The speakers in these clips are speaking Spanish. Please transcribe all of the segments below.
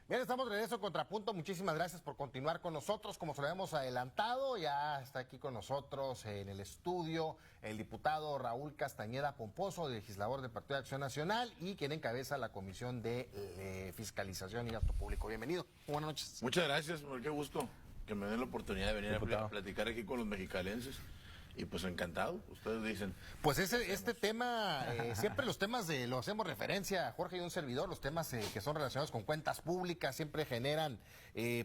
Bien, estamos de regreso a Contrapunto. Muchísimas gracias por continuar con nosotros. Como se lo habíamos adelantado, ya está aquí con nosotros en el estudio el diputado Raúl Castañeda Pomposo, legislador del Partido de Acción Nacional y quien encabeza la Comisión de Fiscalización y Gasto Público. Bienvenido. Buenas noches. Muchas gracias, qué gusto que me den la oportunidad de venir a platicar aquí con los mexicalenses. Y pues encantado, ustedes dicen. Pues este tema, siempre los temas lo hacemos referencia, Jorge y un servidor, los temas que son relacionados con cuentas públicas siempre generan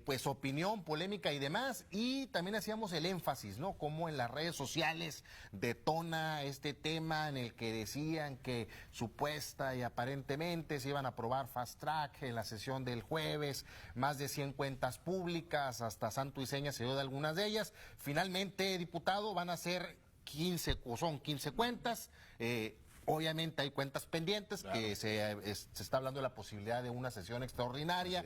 pues opinión, polémica y demás. Y también hacíamos el énfasis, ¿no? Cómo en las redes sociales detona este tema en el que decían que supuesta y aparentemente se iban a aprobar fast track en la sesión del jueves, más de 100 cuentas públicas, hasta santo y seña se dio de algunas de ellas. Finalmente, diputado, van a ser 15 o son 15 cuentas. Obviamente hay cuentas pendientes, claro, que se está hablando de la posibilidad de una sesión extraordinaria.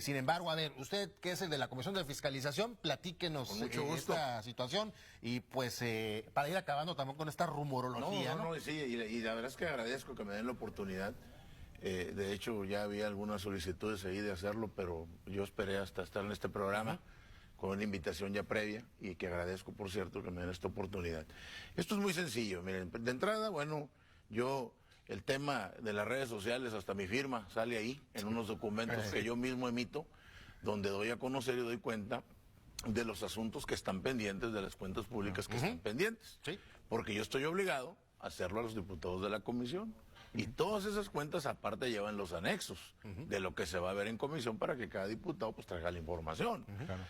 Sin embargo, a ver, usted que es el de la Comisión de Fiscalización, platíquenos esta situación y pues para ir acabando también con esta rumorología. Sí, y la verdad es que agradezco que me den la oportunidad. De hecho, ya había algunas solicitudes ahí de hacerlo, pero yo esperé hasta estar en este programa. Con una invitación ya previa y que agradezco, por cierto, que me den esta oportunidad. Esto es muy sencillo, miren, de entrada, bueno, el tema de las redes sociales, hasta mi firma sale ahí, en unos documentos que yo mismo emito, donde doy a conocer y doy cuenta de los asuntos que están pendientes, de las cuentas públicas que están pendientes. Porque yo estoy obligado a hacerlo a los diputados de la comisión. Y todas esas cuentas aparte llevan los anexos de lo que se va a ver en comisión para que cada diputado pues traiga la información. Claro.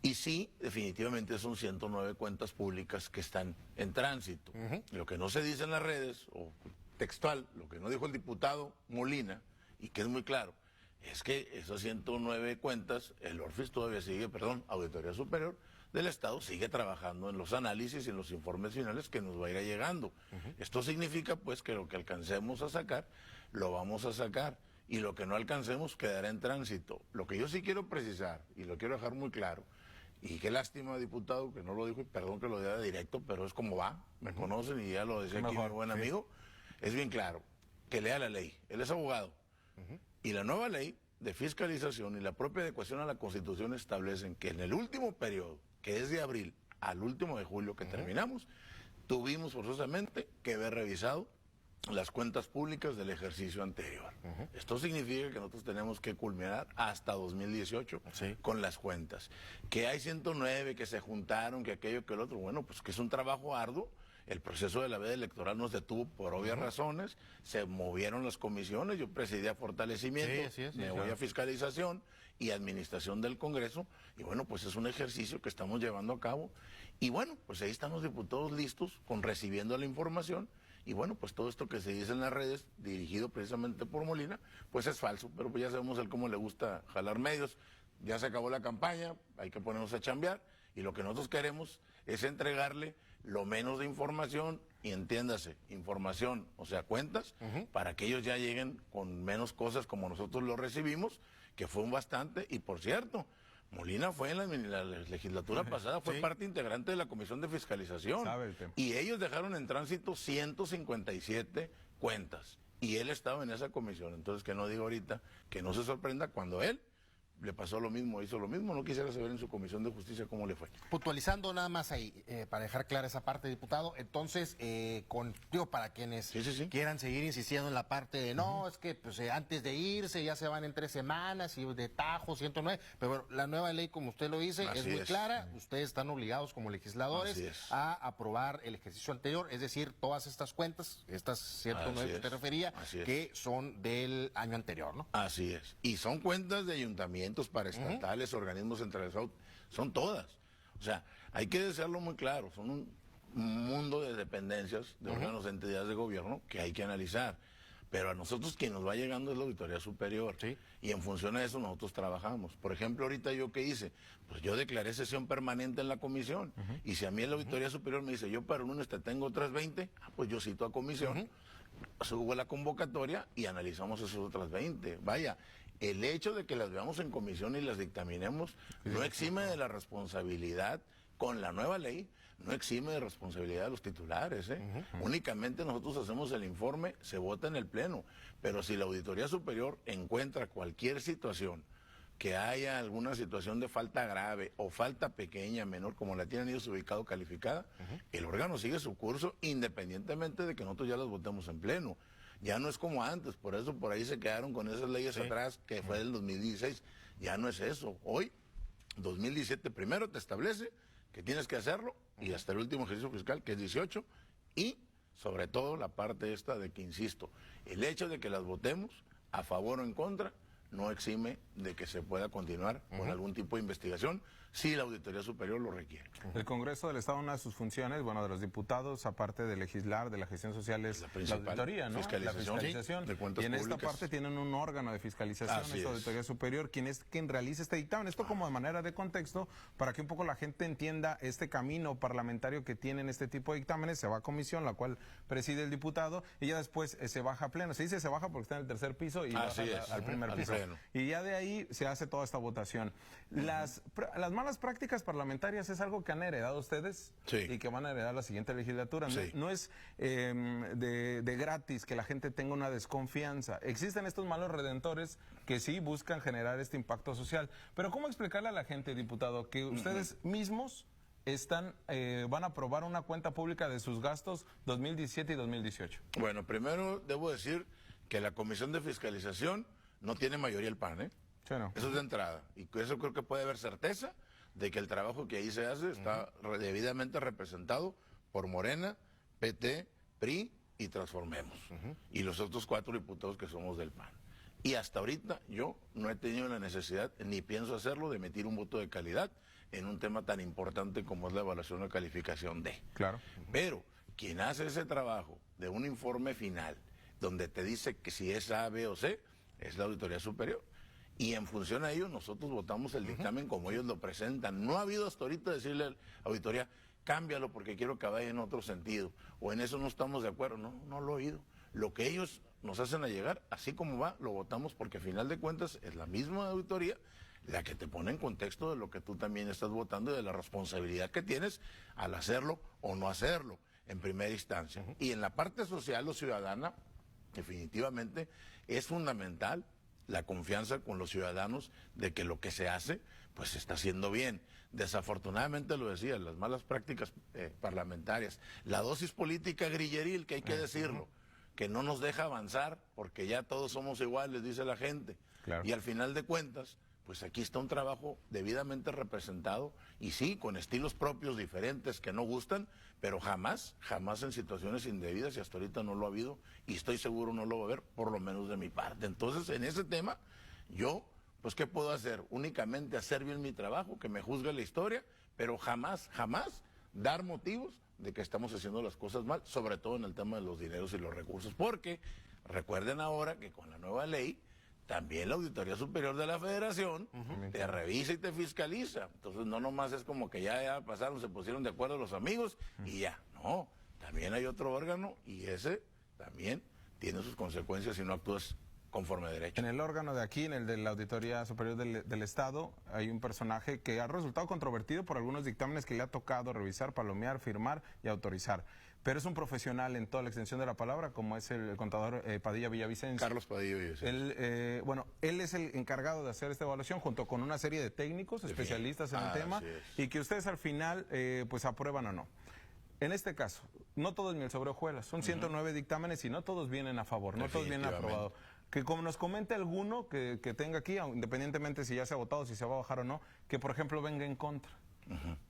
Y sí, definitivamente son 109 cuentas públicas que están en tránsito. Lo que no se dice en las redes, o textual, lo que no dijo el diputado Molina, y que es muy claro, es que esas 109 cuentas, el ORFIS todavía sigue, Auditoría Superior del Estado sigue trabajando en los análisis y en los informes finales que nos va a ir llegando. Esto significa pues que lo que alcancemos a sacar, lo vamos a sacar, y lo que no alcancemos quedará en tránsito. Lo que yo sí quiero precisar, y lo quiero dejar muy claro, y qué lástima, diputado, que no lo dijo, y perdón que lo diga directo, pero es como va, me conocen y ya lo decía aquí mi buen amigo, es bien claro, que lea la ley, él es abogado, y la nueva ley de fiscalización y la propia adecuación a la Constitución establecen que en el último periodo, que es de abril al último de julio que terminamos, tuvimos forzosamente que haber revisado las cuentas públicas del ejercicio anterior. Esto significa que nosotros tenemos que culminar hasta 2018 con las cuentas. Que hay 109 que se juntaron, que aquello, que el otro, bueno, pues que es un trabajo arduo. El proceso de la veda electoral nos detuvo por obvias razones, se movieron las comisiones, yo presidía fortalecimiento, me voy a fiscalización y administración del Congreso, y bueno, pues es un ejercicio que estamos llevando a cabo, y bueno, pues ahí están los diputados listos, recibiendo la información. Y bueno, pues todo esto que se dice en las redes, dirigido precisamente por Molina, pues es falso, pero pues ya sabemos el cómo le gusta jalar medios. Ya se acabó la campaña, hay que ponernos a chambear, y lo que nosotros queremos es entregarle lo menos de información, y entiéndase, información, o sea, cuentas, para que ellos ya lleguen con menos cosas como nosotros lo recibimos, que fue un bastante, y por cierto, Molina fue en la legislatura pasada, fue parte integrante de la Comisión de Fiscalización. Y ellos dejaron en tránsito 157 cuentas. Y él estaba en esa comisión. Entonces, que no diga ahorita, que no se sorprenda cuando él le pasó lo mismo, hizo lo mismo. No quisiera saber en su Comisión de Justicia cómo le fue. Puntualizando nada más ahí, para dejar clara esa parte, diputado, entonces, para quienes quieran seguir insistiendo en la parte de no, es que pues, antes de irse ya se van en 3 semanas y de tajo 109, pero bueno, la nueva ley, como usted lo dice, es muy clara, ustedes están obligados como legisladores a aprobar el ejercicio anterior, es decir, todas estas cuentas, estas 109 que te refería, que son del año anterior, ¿no? Así es, y son cuentas de ayuntamiento, paraestatales, organismos centralizados, son todas. O sea, hay que decirlo muy claro, son un mundo de dependencias de órganos, entidades de gobierno que hay que analizar. Pero a nosotros quien nos va llegando es la Auditoría Superior. Y en función de eso nosotros trabajamos. Por ejemplo, ahorita yo qué hice, pues yo declaré sesión permanente en la comisión. Y si a mí la Auditoría Superior me dice, yo para el lunes te tengo otras 20, pues yo cito a comisión, subo la convocatoria y analizamos esas otras 20. Vaya, el hecho de que las veamos en comisión y las dictaminemos no exime de la responsabilidad con la nueva ley no exime de responsabilidad a los titulares. Únicamente nosotros hacemos el informe, se vota en el Pleno, pero si la Auditoría Superior encuentra cualquier situación, que haya alguna situación de falta grave o falta pequeña, menor, como la tienen ellos ubicado calificada, el órgano sigue su curso independientemente de que nosotros ya las votemos en Pleno. Ya no es como antes, por eso por ahí se quedaron con esas leyes atrás, que fue del 2016. Ya no es eso. Hoy, 2017, primero te establece que tienes que hacerlo, y hasta el último ejercicio fiscal, que es 18, y sobre todo la parte esta de que, insisto, el hecho de que las votemos a favor o en contra no exime de que se pueda continuar con algún tipo de investigación si la Auditoría Superior lo requiere. El Congreso del Estado, una de sus funciones, bueno, de los diputados, aparte de legislar, de la gestión social, es la auditoría, ¿no? Fiscalización, la fiscalización. de cuentas y en públicas. esta parte tienen un órgano de fiscalización, Así esta es. Auditoría Superior, quien es quien realiza este dictamen. Esto como de manera de contexto, para que un poco la gente entienda este camino parlamentario que tienen este tipo de dictámenes. Se va a comisión, la cual preside el diputado, y ya después se baja a pleno. Se dice se baja porque está en el tercer piso y baja al primer piso. Y ya de ahí se hace toda esta votación. Las malas prácticas parlamentarias es algo que han heredado ustedes y que van a heredar la siguiente legislatura. No es de gratis que la gente tenga una desconfianza. Existen estos malos redentores que sí buscan generar este impacto social. Pero ¿cómo explicarle a la gente, diputado, que ustedes mismos van a aprobar una cuenta pública de sus gastos 2017 y 2018? Bueno, primero debo decir que la Comisión de Fiscalización no tiene mayoría el PAN, ¿eh? Sí, no. Eso es de entrada. Y eso creo que puede haber certeza de que el trabajo que ahí se hace está debidamente representado por Morena, PT, PRI y Transformemos. Y los otros 4 diputados que somos del PAN. Y hasta ahorita yo no he tenido la necesidad, ni pienso hacerlo, de emitir un voto de calidad en un tema tan importante como es la evaluación o calificación D. Claro. Pero quien hace ese trabajo de un informe final, donde te dice que si es A, B o C, es la Auditoría Superior. Y en función a ello, nosotros votamos el dictamen como ellos lo presentan. No ha habido hasta ahorita decirle a la auditoría, cámbialo porque quiero que vaya en otro sentido. O en eso no estamos de acuerdo. No lo he oído. Lo que ellos nos hacen a llegar, así como va, lo votamos porque a final de cuentas es la misma auditoría la que te pone en contexto de lo que tú también estás votando y de la responsabilidad que tienes al hacerlo o no hacerlo en primera instancia. Y en la parte social o ciudadana, definitivamente es fundamental la confianza con los ciudadanos de que lo que se hace, pues se está haciendo bien. Desafortunadamente, lo decía, las malas prácticas parlamentarias, la dosis política grilleril, que hay que decirlo, que no nos deja avanzar, porque ya todos somos iguales, dice la gente. Claro. Y al final de cuentas, pues aquí está un trabajo debidamente representado, y sí, con estilos propios diferentes que no gustan, pero jamás en situaciones indebidas, y hasta ahorita no lo ha habido, y estoy seguro no lo va a haber, por lo menos de mi parte. Entonces, en ese tema, yo, pues, ¿qué puedo hacer? Únicamente hacer bien mi trabajo, que me juzgue la historia, pero jamás dar motivos de que estamos haciendo las cosas mal, sobre todo en el tema de los dineros y los recursos, porque recuerden ahora que con la nueva ley, también la Auditoría Superior de la Federación te revisa y te fiscaliza. Entonces no nomás es como que ya pasaron, se pusieron de acuerdo los amigos y ya. No, también hay otro órgano y ese también tiene sus consecuencias si no actúas conforme a derecho. En el órgano de aquí, en el de la Auditoría Superior del Estado, hay un personaje que ha resultado controvertido por algunos dictámenes que le ha tocado revisar, palomear, firmar y autorizar. Pero es un profesional en toda la extensión de la palabra, como es el contador Padilla Villavicencio. Carlos Padilla Villavicencio. Él es el encargado de hacer esta evaluación junto con una serie de técnicos, especialistas en el tema, y que ustedes al final pues aprueban o no. En este caso, no todo es miel sobre hojuelas, son 109 dictámenes y no todos vienen a favor, no todos vienen aprobados. Que como nos comente alguno que tenga aquí, independientemente si ya se ha votado, si se va a bajar o no, que por ejemplo venga en contra.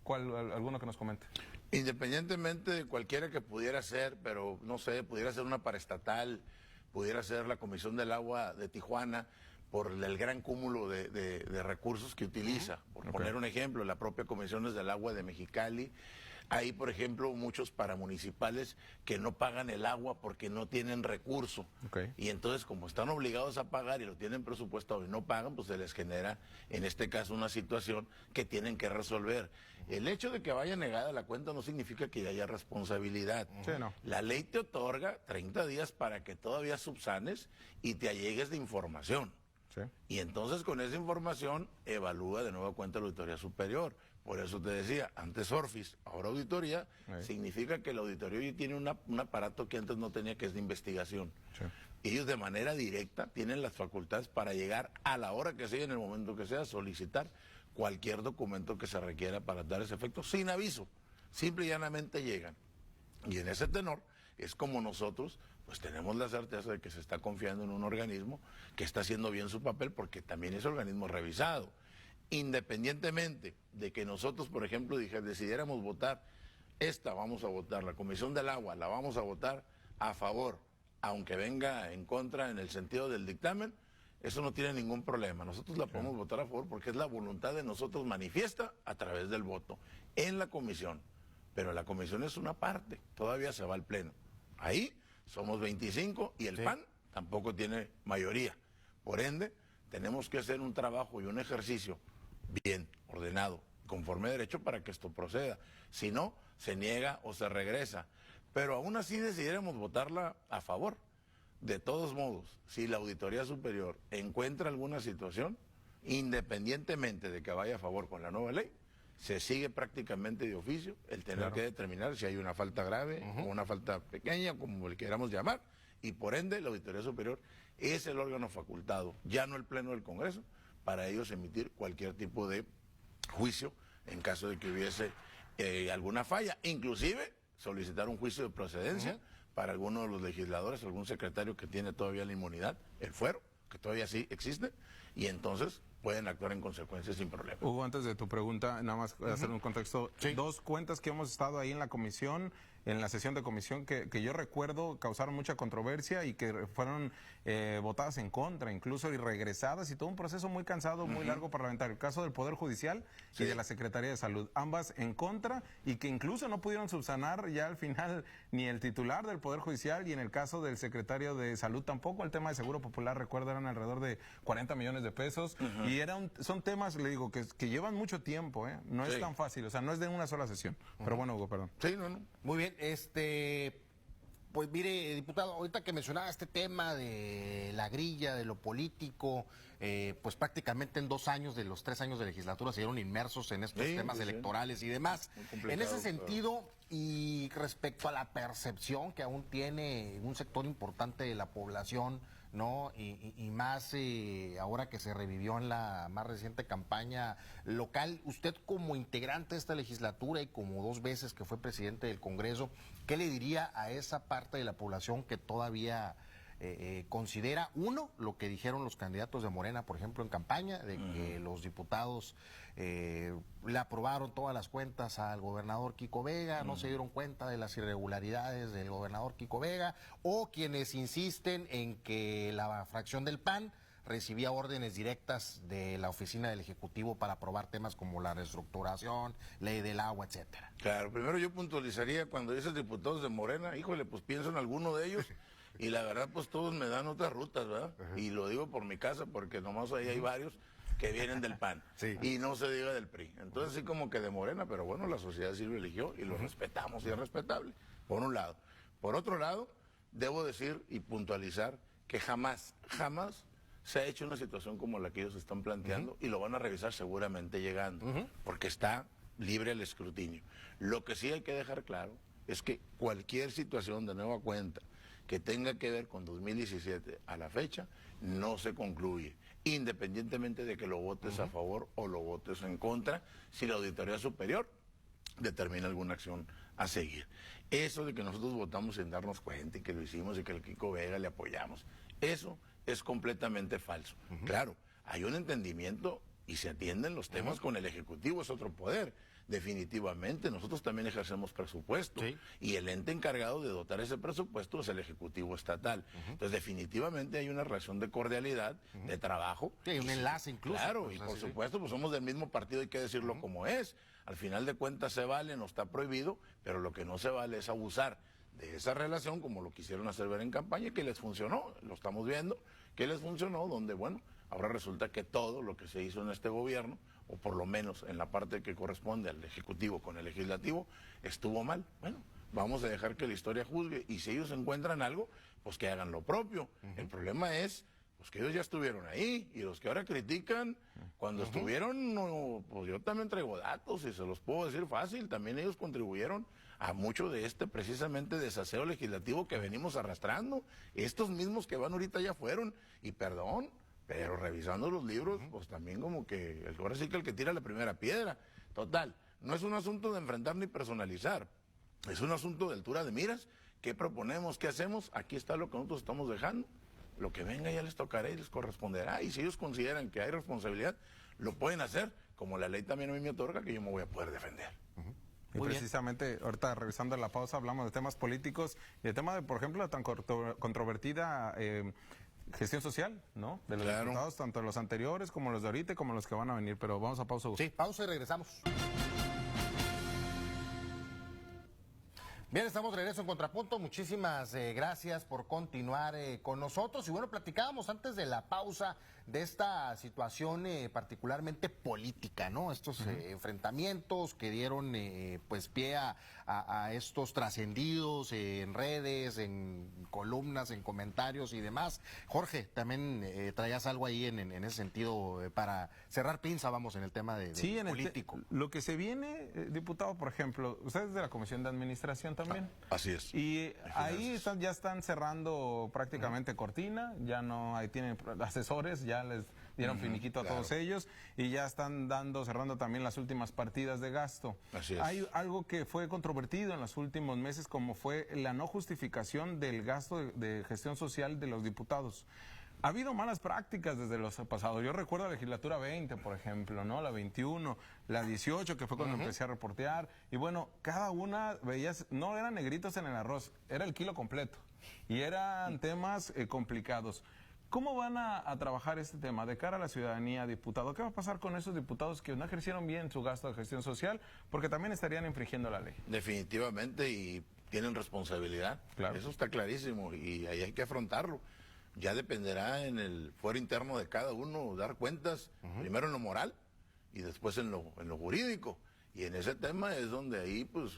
¿Alguno que nos comente? Independientemente de cualquiera que pudiera ser, pero no sé, pudiera ser una paraestatal, pudiera ser la Comisión del Agua de Tijuana, por el gran cúmulo de recursos que utiliza. Por poner un ejemplo, la propia Comisión del Agua de Mexicali. Hay, por ejemplo, muchos paramunicipales que no pagan el agua porque no tienen recurso. Y entonces, como están obligados a pagar y lo tienen presupuestado y no pagan, pues se les genera, en este caso, una situación que tienen que resolver. El hecho de que vaya negada la cuenta no significa que haya responsabilidad. Sí, no. La ley te otorga 30 días para que todavía subsanes y te allegues de información. Y entonces con esa información evalúa de nueva cuenta la Auditoría Superior. Por eso te decía, antes Orfis, ahora auditoría, significa que la auditoría hoy tiene un aparato que antes no tenía, que es de investigación. Sí. Ellos de manera directa tienen las facultades para llegar a la hora que sea, en el momento que sea, solicitar cualquier documento que se requiera para dar ese efecto, sin aviso. Simple y llanamente llegan. Y en ese tenor es como nosotros pues tenemos la certeza de que se está confiando en un organismo que está haciendo bien su papel, porque también es organismo revisado. Independientemente de que nosotros, por ejemplo, decidiéramos votar, vamos a votar, la Comisión del Agua, la vamos a votar a favor, aunque venga en contra en el sentido del dictamen, eso no tiene ningún problema. Nosotros la podemos votar a favor porque es la voluntad de nosotros manifiesta a través del voto en la comisión. Pero la comisión es una parte, todavía se va al pleno. Ahí somos 25 y el PAN tampoco tiene mayoría. Por ende, tenemos que hacer un trabajo y un ejercicio bien ordenado, conforme a derecho, para que esto proceda. Si no, se niega o se regresa. Pero aún así decidiéramos votarla a favor. De todos modos, si la Auditoría Superior encuentra alguna situación, independientemente de que vaya a favor con la nueva ley, se sigue prácticamente de oficio el tener que determinar si hay una falta grave o una falta pequeña, como le queramos llamar, y por ende la Auditoría Superior es el órgano facultado, ya no el Pleno del Congreso, para ellos emitir cualquier tipo de juicio en caso de que hubiese alguna falla, inclusive solicitar un juicio de procedencia para alguno de los legisladores, algún secretario que tiene todavía la inmunidad, el fuero, que todavía sí existe, y entonces pueden actuar en consecuencia sin problema. Hugo, antes de tu pregunta, nada más hacer un contexto. Sí. Dos cuentas que hemos estado ahí en la comisión, en la sesión de comisión, que yo recuerdo causaron mucha controversia y que fueron votadas en contra, incluso, y regresadas, y todo un proceso muy cansado, muy largo parlamentario. El caso del Poder Judicial y de la Secretaría de Salud, ambas en contra, y que incluso no pudieron subsanar ya al final ni el titular del Poder Judicial, y en el caso del secretario de Salud tampoco. El tema de Seguro Popular, recuerdo, eran alrededor de 40 millones de pesos, y son temas, le digo, que llevan mucho tiempo, no es tan fácil, o sea, no es de una sola sesión. Pero bueno, Hugo, perdón. Sí, no. Muy bien, pues mire, diputado, ahorita que mencionaba este tema de la grilla, de lo político, pues prácticamente en 2 años de los 3 años de legislatura se dieron inmersos en estos temas electorales y demás. En ese sentido, y respecto a la percepción que aún tiene un sector importante de la población, ¿no? Y más ahora que se revivió en la más reciente campaña local, usted como integrante de esta legislatura y como 2 veces que fue presidente del Congreso, ¿qué le diría a esa parte de la población que todavía considera, uno, lo que dijeron los candidatos de Morena, por ejemplo, en campaña, de que los diputados le aprobaron todas las cuentas al gobernador Kiko Vega, no se dieron cuenta de las irregularidades del gobernador Kiko Vega, o quienes insisten en que la fracción del PAN recibía órdenes directas de la oficina del Ejecutivo para aprobar temas como la reestructuración, ley del agua, etcétera? Claro, primero yo puntualizaría cuando dices diputados de Morena, híjole, pues pienso en alguno de ellos. Y la verdad, pues todos me dan otras rutas, ¿verdad? Y lo digo por mi casa, porque nomás ahí hay varios que vienen del PAN. Y no se diga del PRI. Entonces, sí, como que de Morena, pero bueno, la sociedad sí lo eligió y lo respetamos y es respetable, por un lado. Por otro lado, debo decir y puntualizar que jamás se ha hecho una situación como la que ellos están planteando, y lo van a revisar seguramente llegando, porque está libre el escrutinio. Lo que sí hay que dejar claro es que cualquier situación de nueva cuenta que tenga que ver con 2017 a la fecha, no se concluye, independientemente de que lo votes a favor o lo votes en contra, si la Auditoría Superior determina alguna acción a seguir. Eso de que nosotros votamos sin darnos cuenta y que lo hicimos y que al Kiko Vega le apoyamos, eso es completamente falso. Claro, hay un entendimiento y se atienden los temas con el Ejecutivo, es otro poder. Definitivamente, nosotros también ejercemos presupuesto, y el ente encargado de dotar ese presupuesto es el Ejecutivo Estatal. Entonces, definitivamente hay una relación de cordialidad, de trabajo. Sí, hay un enlace incluso. Claro, pues, y por supuesto, pues somos del mismo partido, hay que decirlo como es. Al final de cuentas se vale, no está prohibido, pero lo que no se vale es abusar de esa relación, como lo quisieron hacer ver en campaña, que les funcionó, lo estamos viendo, que les funcionó, donde, bueno, ahora resulta que todo lo que se hizo en este gobierno, o por lo menos en la parte que corresponde al Ejecutivo con el Legislativo, estuvo mal. Bueno, vamos a dejar que la historia juzgue, y si ellos encuentran algo, pues que hagan lo propio. El problema es pues que ellos ya estuvieron ahí, y los que ahora critican, cuando estuvieron, no, pues yo también traigo datos y se los puedo decir fácil, también ellos contribuyeron a mucho de este precisamente desaseo legislativo que venimos arrastrando. Estos mismos que van ahorita ya fueron, y perdón, pero revisando los libros, pues también como que ahora sí que el que tira la primera piedra. Total, no es un asunto de enfrentar ni personalizar, es un asunto de altura de miras. ¿Qué proponemos? ¿Qué hacemos? Aquí está lo que nosotros estamos dejando. Lo que venga ya les tocará y les corresponderá. Y si ellos consideran que hay responsabilidad, lo pueden hacer, como la ley también a mí me otorga, que yo me voy a poder defender. Y precisamente, ahorita revisando la pausa, hablamos de temas políticos y el tema de, por ejemplo, la tan controvertida gestión social, ¿no? De los diputados, tanto los anteriores como los de ahorita y como los que van a venir. Pero vamos a pausa. Sí, pausa y regresamos. Bien, estamos de regreso en Contrapunto. Muchísimas gracias por continuar con nosotros. Y bueno, platicábamos antes de la pausa de esta situación particularmente política, ¿no? Estos enfrentamientos que dieron pues pie a estos trascendidos en redes, en columnas, en comentarios y demás. Jorge, también traías algo ahí en ese sentido para cerrar pinza, vamos, en el tema de político. Lo que se viene, diputado, por ejemplo, ustedes de la Comisión de Administración también. Así es. Y ahí ya están cerrando prácticamente cortina, ya no, ahí tienen asesores, ya les dieron finiquito a todos ellos y ya están cerrando también las últimas partidas de gasto. Así es. Hay algo que fue controvertido en los últimos meses, como fue la no justificación del gasto de gestión social de los diputados. Ha habido malas prácticas desde los pasados. Yo recuerdo la legislatura 20, por ejemplo, ¿no? La 21, la 18, que fue cuando empecé a reportear. Y bueno, cada una veías, no eran negritos en el arroz, era el kilo completo. Y eran temas complicados. ¿Cómo van a trabajar este tema de cara a la ciudadanía, diputado? ¿Qué va a pasar con esos diputados que no ejercieron bien su gasto de gestión social? Porque también estarían infringiendo la ley. Definitivamente, y tienen responsabilidad. Claro. Eso está clarísimo, y ahí hay que afrontarlo. Ya dependerá en el fuero interno de cada uno dar cuentas, primero en lo moral y después en lo jurídico. Y en ese tema es donde ahí pues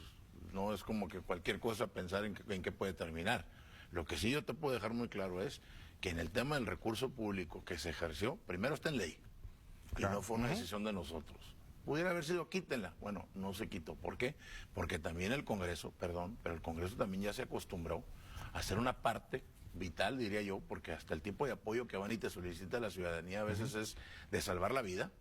no es como que cualquier cosa pensar en qué puede terminar. Lo que sí yo te puedo dejar muy claro es que en el tema del recurso público que se ejerció, primero está en ley, claro, y no fue una decisión de nosotros. Pudiera haber sido quítenla. Bueno, no se quitó. ¿Por qué? Porque también el Congreso, perdón, pero el Congreso también ya se acostumbró a hacer una parte vital, diría yo, porque hasta el tipo de apoyo que van y te solicita la ciudadanía a veces es de salvar la vida,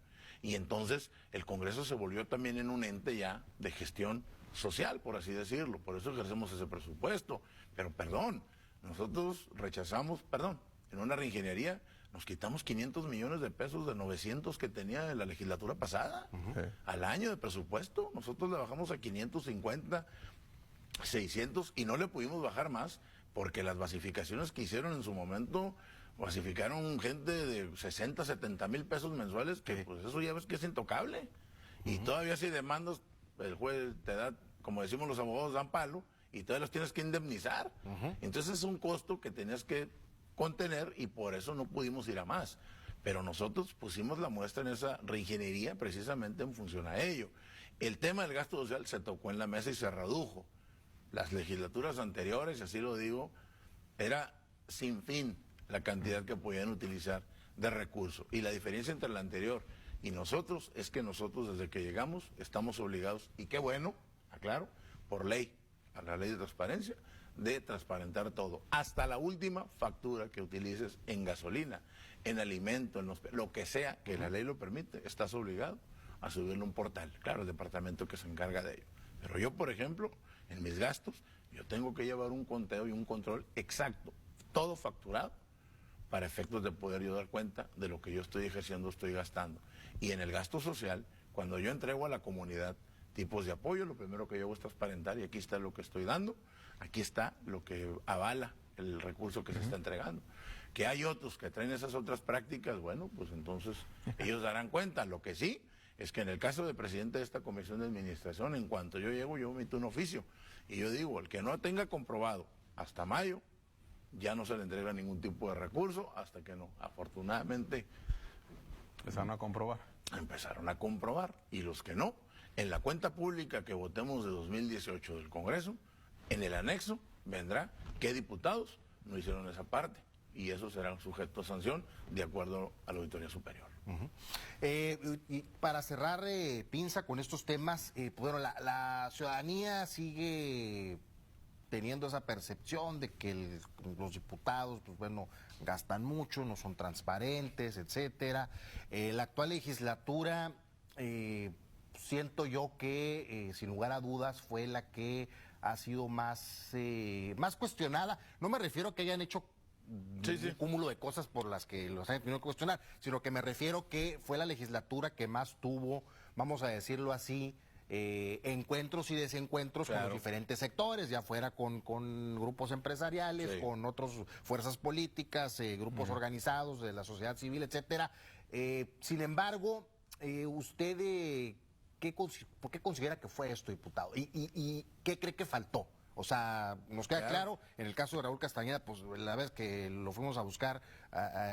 y entonces el Congreso se volvió también en un ente ya de gestión social, por así decirlo, por eso ejercemos ese presupuesto. Pero perdón, nosotros rechazamos, en una reingeniería nos quitamos 500 millones de pesos de 900 que tenía en la legislatura pasada, al año de presupuesto, nosotros le bajamos a 550, 600 y no le pudimos bajar más, porque las basificaciones que hicieron en su momento, basificaron gente de 60, 70 mil pesos mensuales, que pues eso ya ves que es intocable. Y todavía si demandas, el juez te da, como decimos los abogados, dan palo, y todavía los tienes que indemnizar. Entonces es un costo que tenías que contener y por eso no pudimos ir a más. Pero nosotros pusimos la muestra en esa reingeniería precisamente en función a ello. El tema del gasto social se tocó en la mesa y se redujo. Las legislaturas anteriores, así lo digo, era sin fin la cantidad que podían utilizar de recursos. Y la diferencia entre la anterior y nosotros es que nosotros desde que llegamos estamos obligados, y qué bueno, aclaro, por ley, a la ley de transparencia, de transparentar todo, hasta la última factura que utilices en gasolina, en alimento, lo que sea que la ley lo permite, estás obligado a subirlo a un portal. Claro, el departamento que se encarga de ello. Pero yo, por ejemplo, en mis gastos, yo tengo que llevar un conteo y un control exacto, todo facturado, para efectos de poder yo dar cuenta de lo que yo estoy ejerciendo, estoy gastando. Y en el gasto social, cuando yo entrego a la comunidad tipos de apoyo, lo primero que yo hago es transparentar, y aquí está lo que estoy dando, aquí está lo que avala el recurso que se está entregando. Que hay otros que traen esas otras prácticas, bueno, pues entonces ellos darán cuenta. Lo que sí es que en el caso del presidente de esta comisión de administración, en cuanto yo llego, yo emito un oficio. Y yo digo, el que no tenga comprobado hasta mayo, ya no se le entrega ningún tipo de recurso hasta que no. Afortunadamente, empezaron a comprobar. Empezaron a comprobar. Y los que no, en la cuenta pública que votemos de 2018 del Congreso, en el anexo vendrá qué diputados no hicieron esa parte. y eso será sujeto a sanción de acuerdo a la Auditoría Superior. Y para cerrar, pinza, con estos temas, bueno, la ciudadanía sigue teniendo esa percepción de que los diputados, pues bueno, gastan mucho, no son transparentes, etcétera. La actual legislatura, siento yo que, sin lugar a dudas, fue la que ha sido más cuestionada. No me refiero a que hayan hecho un cúmulo de cosas por las que los hayan tenido que cuestionar, sino que me refiero que fue la legislatura que más tuvo, vamos a decirlo así, encuentros y desencuentros con los diferentes sectores, ya fuera con grupos empresariales, con otras fuerzas políticas, grupos organizados de la sociedad civil, etcétera. Sin embargo, usted, ¿por qué considera que fue esto, diputado? ¿Y qué cree que faltó? O sea, nos queda claro, en el caso de Raúl Castañeda, pues la vez que lo fuimos a buscar,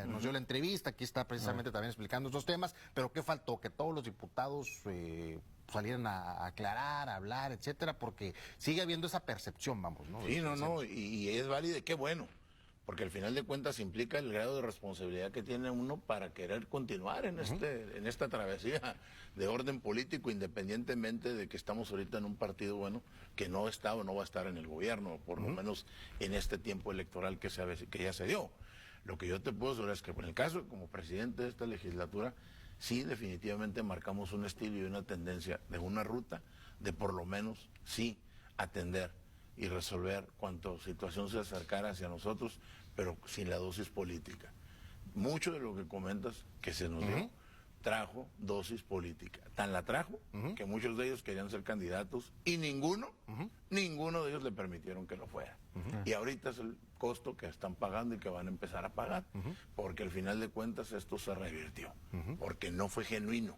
nos dio la entrevista, aquí está precisamente también explicando estos temas, pero ¿qué faltó? Que todos los diputados salieran a aclarar, a hablar, etcétera, porque sigue habiendo esa percepción, vamos, ¿no? Sí, y es válido, qué bueno, porque al final de cuentas implica el grado de responsabilidad que tiene uno para querer continuar en esta travesía de orden político, independientemente de que estamos ahorita en un partido, bueno, que no está o no va a estar en el gobierno, por lo menos en este tiempo electoral que ya se dio. Lo que yo te puedo asegurar es que en el caso como presidente de esta legislatura, sí definitivamente marcamos un estilo y una tendencia de una ruta de por lo menos sí atender y resolver cuanto situación se acercara hacia nosotros, pero sin la dosis política. Mucho de lo que comentas que se nos dio trajo dosis política. Tan la trajo que muchos de ellos querían ser candidatos y ninguno de ellos le permitieron que lo fuera. Y ahorita es el costo que están pagando y que van a empezar a pagar, porque al final de cuentas esto se revirtió, porque no fue genuino.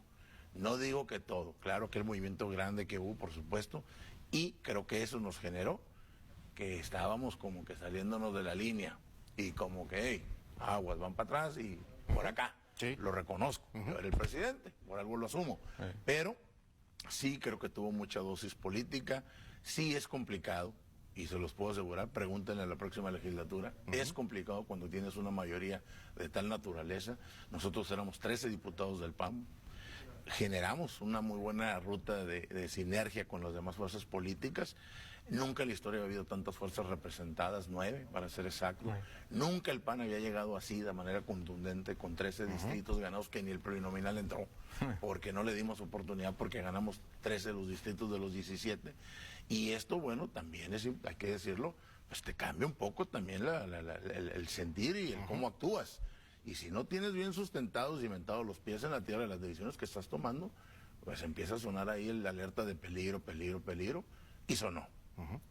No digo que todo, claro que el movimiento grande que hubo, por supuesto, y creo que eso nos generó que estábamos como que saliéndonos de la línea y como que, hey, aguas van para atrás y por acá. Sí. Lo reconozco, yo era el presidente, por algo lo asumo, pero sí creo que tuvo mucha dosis política, sí es complicado, y se los puedo asegurar, pregúntenle a la próxima legislatura, es complicado cuando tienes una mayoría de tal naturaleza. Nosotros éramos 13 diputados del PAN, generamos una muy buena ruta de sinergia con las demás fuerzas políticas. Nunca en la historia había habido tantas fuerzas representadas, 9 para ser exacto. Nunca el PAN había llegado así de manera contundente con 13 distritos ganados que ni el plurinominal entró, porque no le dimos oportunidad, porque ganamos 13 de los distritos de los 17. Y esto, bueno, también hay que decirlo, pues te cambia un poco también el sentir y el cómo actúas. Y si no tienes bien sustentados y cimentados los pies en la tierra de las decisiones que estás tomando, pues empieza a sonar ahí el alerta de peligro, peligro, peligro, y sonó.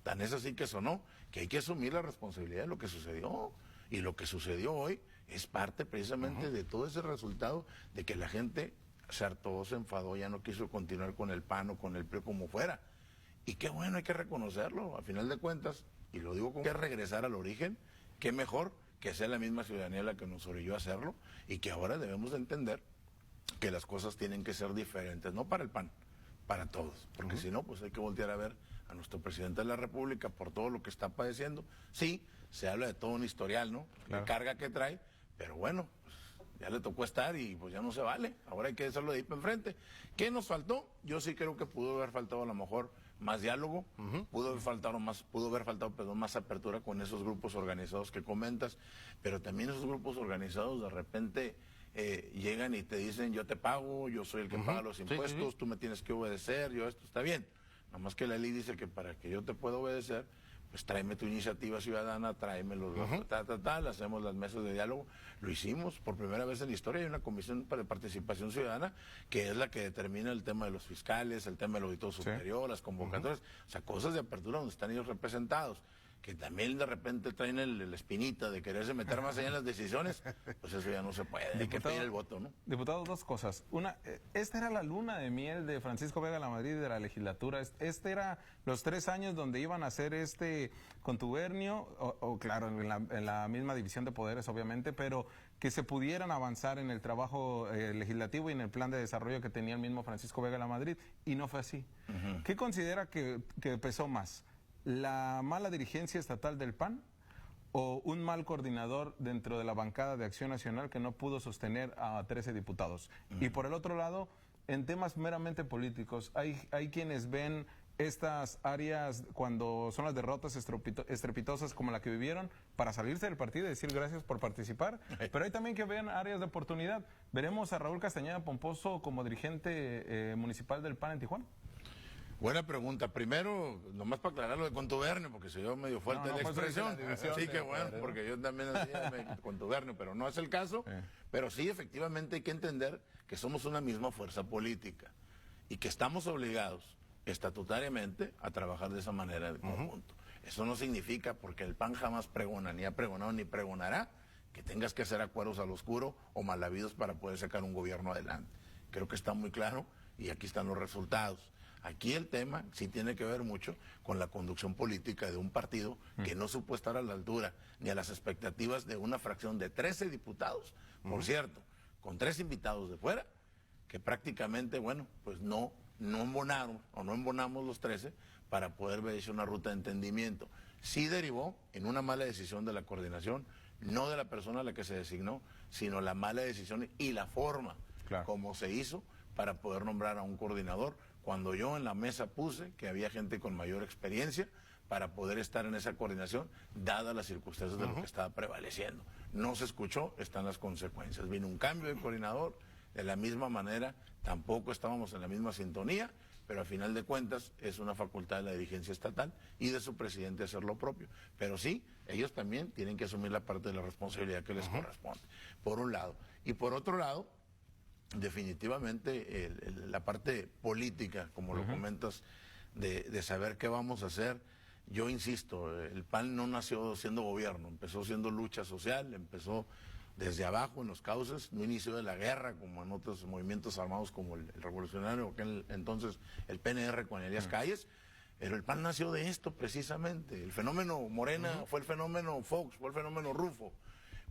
Tan es así que sonó, que hay que asumir la responsabilidad de lo que sucedió. Y lo que sucedió hoy es parte precisamente de todo ese resultado de que la gente se hartó, se enfadó, ya no quiso continuar con el PAN o con el PRI como fuera. Y qué bueno, hay que reconocerlo, a final de cuentas, y lo digo como que regresar al origen, qué mejor que sea la misma ciudadanía la que nos orilló a hacerlo, y que ahora debemos de entender que las cosas tienen que ser diferentes, no para el PAN, para todos, porque si no, pues hay que voltear a ver a nuestro presidente de la República por todo lo que está padeciendo. Sí, se habla de todo un historial, ¿no? Claro. La carga que trae, pero bueno, pues ya le tocó estar y pues ya no se vale. Ahora hay que hacerlo de ahí para enfrente. ¿Qué nos faltó? Yo sí creo que pudo haber faltado a lo mejor más diálogo, pudo haber faltado más apertura con esos grupos organizados que comentas, pero también esos grupos organizados de repente llegan y te dicen, yo te pago, yo soy el que paga los impuestos, tú me tienes que obedecer, yo esto está bien. Nada más que la ley dice que para que yo te pueda obedecer, pues tráeme tu iniciativa ciudadana, tráeme los hacemos las mesas de diálogo. Lo hicimos por primera vez en la historia. Hay una comisión de participación ciudadana que es la que determina el tema de los fiscales, el tema del auditor superior, las convocatorias, o sea, cosas de apertura donde están ellos representados, que también de repente traen el espinita de quererse meter más allá en las decisiones, pues eso ya no se puede, hay que pedir el voto, ¿no? Diputado, dos cosas. Una, esta era la luna de miel de Francisco Vega Lamadrid de la legislatura. Este era los 3 años donde iban a hacer este contubernio, claro, en la misma división de poderes, obviamente, pero que se pudieran avanzar en el trabajo legislativo y en el plan de desarrollo que tenía el mismo Francisco Vega Lamadrid, y no fue así. ¿Qué considera que pesó más? ¿La mala dirigencia estatal del PAN o un mal coordinador dentro de la bancada de Acción Nacional que no pudo sostener a 13 diputados. Y por el otro lado, en temas meramente políticos, hay quienes ven estas áreas cuando son las derrotas estrepitosas como la que vivieron para salirse del partido y decir gracias por participar, pero hay también que ven áreas de oportunidad. ¿Veremos a Raúl Castañeda Pomposo como dirigente municipal del PAN en Tijuana? Buena pregunta. Primero, nomás para aclarar lo de contubernio, porque se dio medio fuerte la expresión. Así que bueno, porque yo también hacía contubernio, pero no es el caso. Pero sí, efectivamente hay que entender que somos una misma fuerza política y que estamos obligados estatutariamente a trabajar de esa manera en conjunto. Eso no significa, porque el PAN jamás pregona, ni ha pregonado, ni pregonará, que tengas que hacer acuerdos al oscuro o mal habidos para poder sacar un gobierno adelante. Creo que está muy claro y aquí están los resultados. Aquí el tema sí tiene que ver mucho con la conducción política de un partido que no supo estar a la altura ni a las expectativas de una fracción de 13 diputados, por cierto, con 3 invitados de fuera, que prácticamente, bueno, pues no embonaron o no embonamos los 13 para poder ver una ruta de entendimiento. Sí derivó en una mala decisión de la coordinación, no de la persona a la que se designó, sino la mala decisión y la forma como se hizo para poder nombrar a un coordinador, cuando yo en la mesa puse que había gente con mayor experiencia para poder estar en esa coordinación, dadas las circunstancias de lo que estaba prevaleciendo. No se escuchó, están las consecuencias. Vino un cambio de coordinador, de la misma manera, tampoco estábamos en la misma sintonía, pero a final de cuentas es una facultad de la dirigencia estatal y de su presidente hacer lo propio. Pero sí, ellos también tienen que asumir la parte de la responsabilidad que les corresponde, por un lado. Y por otro lado, definitivamente la parte política, como lo comentas, de saber qué vamos a hacer. Yo insisto, el PAN no nació siendo gobierno, empezó siendo lucha social, empezó desde abajo en los cauces, no inició de la guerra como en otros movimientos armados como el revolucionario, que entonces el PNR con Elías Calles, pero el PAN nació de esto precisamente. El fenómeno Morena fue el fenómeno Fox, fue el fenómeno Rufo,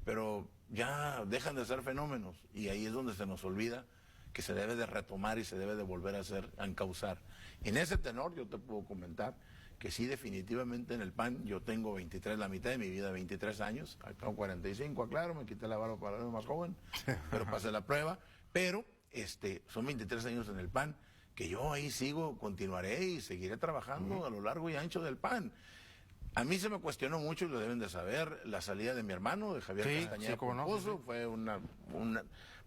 pero ya dejan de ser fenómenos y ahí es donde se nos olvida que se debe de retomar y se debe de volver a hacer, a encauzar. En ese tenor yo te puedo comentar que sí, definitivamente en el PAN yo tengo 23, la mitad de mi vida, 23 años, acabo 45, aclaro, me quité la barba para ser más joven, pero pasé la prueba, pero son 23 años en el PAN, que yo ahí sigo, continuaré y seguiré trabajando a lo largo y ancho del PAN. A mí se me cuestionó mucho, y lo deben de saber, la salida de mi hermano, de Javier Castañeda Pomposo, fue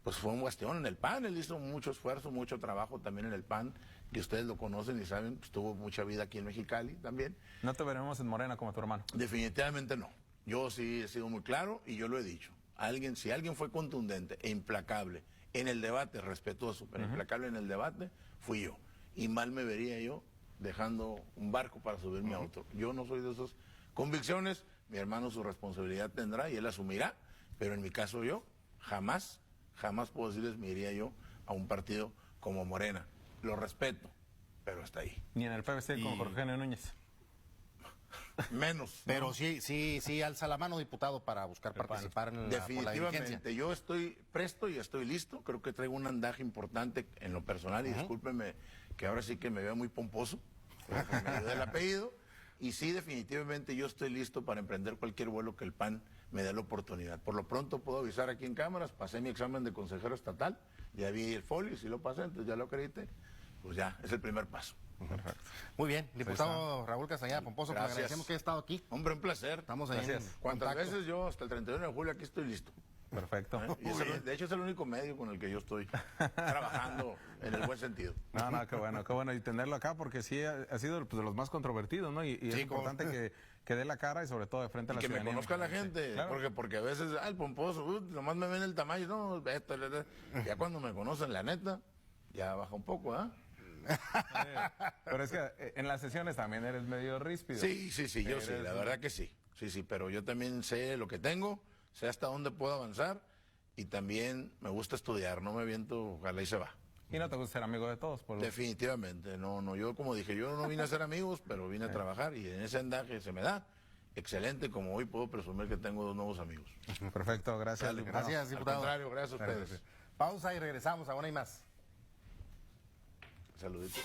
pues fue un bastión en el PAN, él hizo mucho esfuerzo, mucho trabajo también en el PAN, que ustedes lo conocen y saben, pues tuvo mucha vida aquí en Mexicali también. ¿No te veremos en Morena como tu hermano? Definitivamente no. Yo sí he sido muy claro y yo lo he dicho. Si alguien fue contundente e implacable en el debate, respetuoso, pero implacable en el debate, fui yo. Y mal me vería yo dejando un barco para subirme a otro. Yo no soy de esas convicciones, mi hermano su responsabilidad tendrá y él asumirá, pero en mi caso yo jamás puedo decirles me iría yo a un partido como Morena. Lo respeto, pero hasta ahí. Ni en el PVC con Jorge Genio Núñez. Menos. Pero sí alza la mano, diputado, para buscar participar en la definitivamente, yo estoy presto y estoy listo. Creo que traigo un andaje importante en lo personal y discúlpeme que ahora sí que me veo muy pomposo, porque me ayuda el apellido. Y sí, definitivamente yo estoy listo para emprender cualquier vuelo que el PAN me dé la oportunidad. Por lo pronto puedo avisar aquí en cámaras, pasé mi examen de consejero estatal, ya vi el folio, si lo pasé, entonces ya lo acredité, pues ya, es el primer paso. Perfecto. Muy bien, diputado Raúl Castañeda Pomposo, le agradecemos que haya estado aquí. Hombre, un placer. Estamos ahí en Cuantas contacto. veces yo, hasta el 31 de julio, aquí estoy listo. Perfecto. Y de hecho es el único medio con el que yo estoy trabajando en el buen sentido. No, qué bueno. Y tenerlo acá porque sí ha sido pues, de los más controvertidos, ¿no? Y es importante que dé la cara y sobre todo de frente a la ciudadanía. Que me conozca la gente, claro. porque a veces, el pomposo, nomás me ven el tamaño, no, ya cuando me conocen, la neta, ya baja un poco, ¿ah? Pero es que en las sesiones también eres medio ríspido. Sí, yo sí, la verdad que sí. Sí, pero yo también sé lo que tengo, sé hasta dónde puedo avanzar y también me gusta estudiar, no me aviento, ojalá y se va. Y no te gusta ser amigo de todos, Definitivamente, no, yo como dije, yo no vine a ser amigos, pero vine a trabajar y en ese andaje se me da. Excelente, como hoy puedo presumir que tengo 2 nuevos amigos. Perfecto, gracias. Gracias, diputado. Al contrario, gracias a ustedes. Pausa y regresamos, aún hay más. Saluditos.